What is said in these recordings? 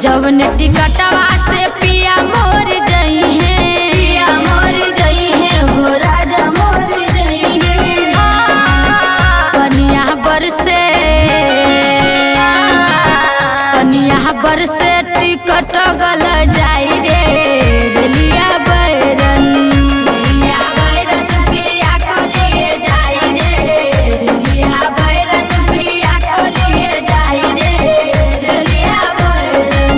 जवन टिकटवा से पिया मोर जई है, पिया मोर जई है हो राजा मोर जई है। कनिया बरसे टिकट गल जाई रे रेलिया बैरन, रेलिया बैरन पिया को लिए जाई रे, रेलिया बैरन पिया को लिए जाई रे रेलिया बैरन।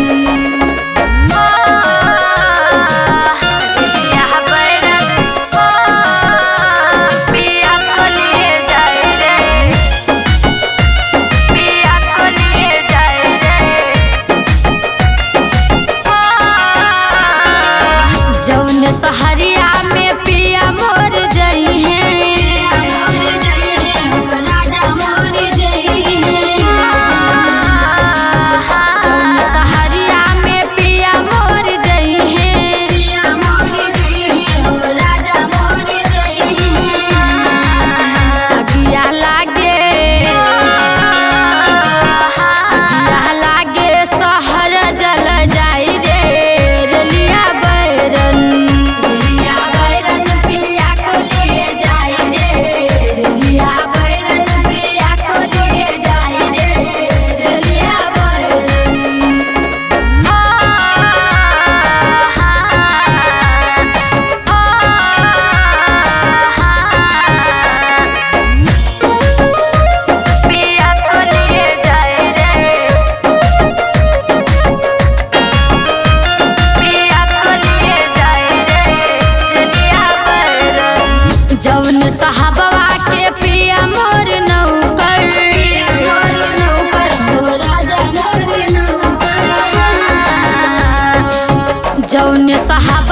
रेलिया बैरन पिया को लिए जाई रे, पिया को लिए जाई रे। जौन सहरिया में पिया मोर जई है, मोर जई है हो राजा मोर जई है। जौन सहरिया में पिया मोर जई है, पिया मोर जई है हो राजा मोर जई है। अगिया लागे सहर जल जाई रे रेलिया बैरन, रेलिया बैरन पिया को लिए जाई रे, रेलिया बैरन पिया को लिए जाई रे रेलिया बैरन। पिया को लिए जाई रे, पिया को लिए जाई रे रेलिया बैरन। जौन साहबवा के पिया मोर नौकर, मोर नौकर हो राजा मोर नौकर। जौन साहब